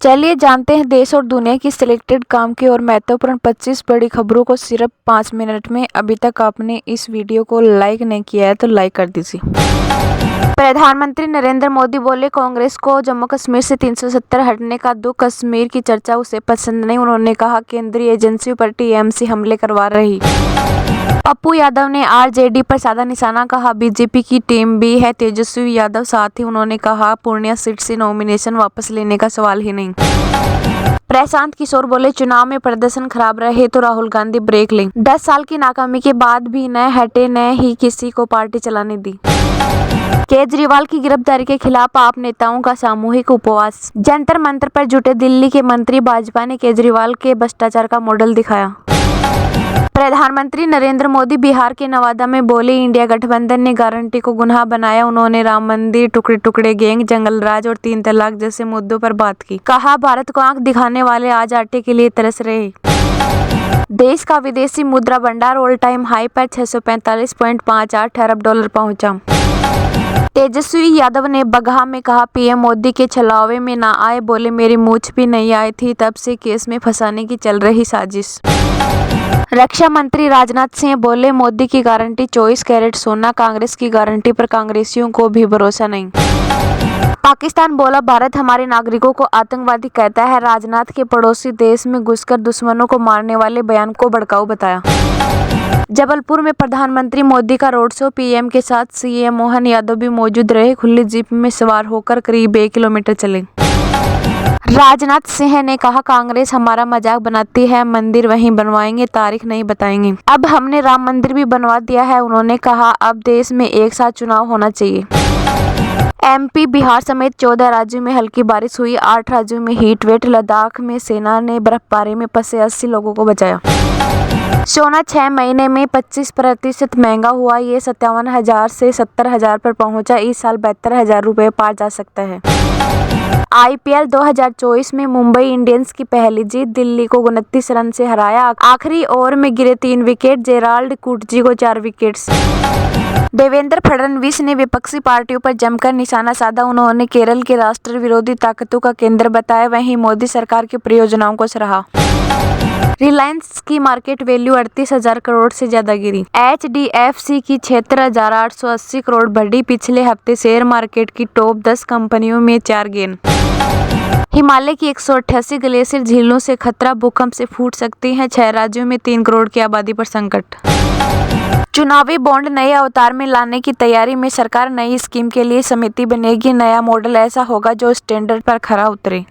चलिए जानते हैं देश और दुनिया की सिलेक्टेड काम की और महत्वपूर्ण 25 बड़ी खबरों को सिर्फ 5 मिनट में। अभी तक आपने इस वीडियो को लाइक नहीं किया है तो लाइक कर दीजिए। प्रधानमंत्री नरेंद्र मोदी बोले, कांग्रेस को जम्मू कश्मीर से 370 हटने का दुख, कश्मीर की चर्चा उसे पसंद नहीं। उन्होंने कहा केंद्रीय एजेंसियों पर टीएमसी हमले करवा रही। पप्पू यादव ने आरजेडी पर साधा निशाना, कहा बीजेपी की टीम भी है तेजस्वी यादव साथ ही। उन्होंने कहा पूर्णिया सीट से नॉमिनेशन वापस लेने का सवाल ही नहीं। प्रशांत किशोर बोले, चुनाव में प्रदर्शन खराब रहे तो राहुल गांधी ब्रेक लें। 10 साल की नाकामी के बाद भी न हटे, न ही किसी को पार्टी चलाने दी। केजरीवाल की गिरफ्तारी के खिलाफ आप नेताओं का सामूहिक उपवास। जंतर मंतर पर जुटे दिल्ली के मंत्री, भाजपा ने केजरीवाल के भ्रष्टाचार का मॉडल दिखाया। प्रधानमंत्री नरेंद्र मोदी बिहार के नवादा में बोले, इंडिया गठबंधन ने गारंटी को गुनाह बनाया। उन्होंने राम मंदिर, टुकड़े टुकड़े गैंग, जंगलराज और 3 तलाक जैसे मुद्दों पर बात की। कहा भारत को आंख दिखाने वाले आज आटे के लिए तरस रहे। देश का विदेशी मुद्रा भंडार ऑल टाइम हाई पर 645.58 अरब डॉलर पहुंचा। तेजस्वी यादव ने बगहा में कहा पीएम मोदी के छलावे में ना आए। बोले, मेरी मूछ भी नहीं आई थी, तब से केस में फंसाने की चल रही साजिश। रक्षा मंत्री राजनाथ सिंह बोले, मोदी की गारंटी 24 कैरेट सोना, कांग्रेस की गारंटी पर कांग्रेसियों को भी भरोसा नहीं। पाकिस्तान बोला, भारत हमारे नागरिकों को आतंकवादी कहता है। राजनाथ के पड़ोसी देश में घुसकर दुश्मनों को मारने वाले बयान को भड़काऊ बताया। जबलपुर में प्रधानमंत्री मोदी का रोड शो, पीएम के साथ सीएम मोहन यादव भी मौजूद रहे। खुली जीप में सवार होकर करीब 1 किलोमीटर चले। राजनाथ सिंह ने कहा, कांग्रेस हमारा मजाक बनाती है, मंदिर वहीं बनवाएंगे, तारीख नहीं बताएंगे। अब हमने राम मंदिर भी बनवा दिया है। उन्होंने कहा अब देश में एक साथ चुनाव होना चाहिए। एमपी, बिहार समेत 14 राज्यों में हल्की बारिश हुई। 8 राज्यों में हीट वेव। लद्दाख में सेना ने बर्फबारी में फंसे 80 लोगों को बचाया। सोना 6 महीने में 25% महंगा हुआ। ये 57,000 से 70,000 पर पहुंचा। इस साल 72,000 रुपये पार जा सकता है। आईपीएल 2024 में मुंबई इंडियंस की पहली जीत, दिल्ली को 29 रन से हराया। आखिरी ओवर में गिरे 3 विकेट, जेराल्ड कुटजी को 4 विकेट्स। देवेंद्र फडणवीस ने विपक्षी पार्टियों पर जमकर निशाना साधा। उन्होंने केरल के राष्ट्र विरोधी ताकतों का केंद्र बताया, वहीं मोदी सरकार की परियोजनाओं को सराहा। रिलायंस की मार्केट वैल्यू 38,000 करोड़ से ज्यादा गिरी। एचडीएफसी की 76,880 करोड़ बढ़ी। पिछले हफ्ते शेयर मार्केट की टॉप 10 कंपनियों में 4 गेन। हिमालय की 188 ग्लेशियर झीलों से खतरा, भूकंप से फूट सकती हैं। 6 राज्यों में 3 करोड़ की आबादी पर संकट। चुनावी बॉन्ड नए अवतार में लाने की तैयारी में सरकार, नई स्कीम के लिए समिति बनेगी। नया मॉडल ऐसा होगा जो स्टैंडर्ड पर खरा उतरे।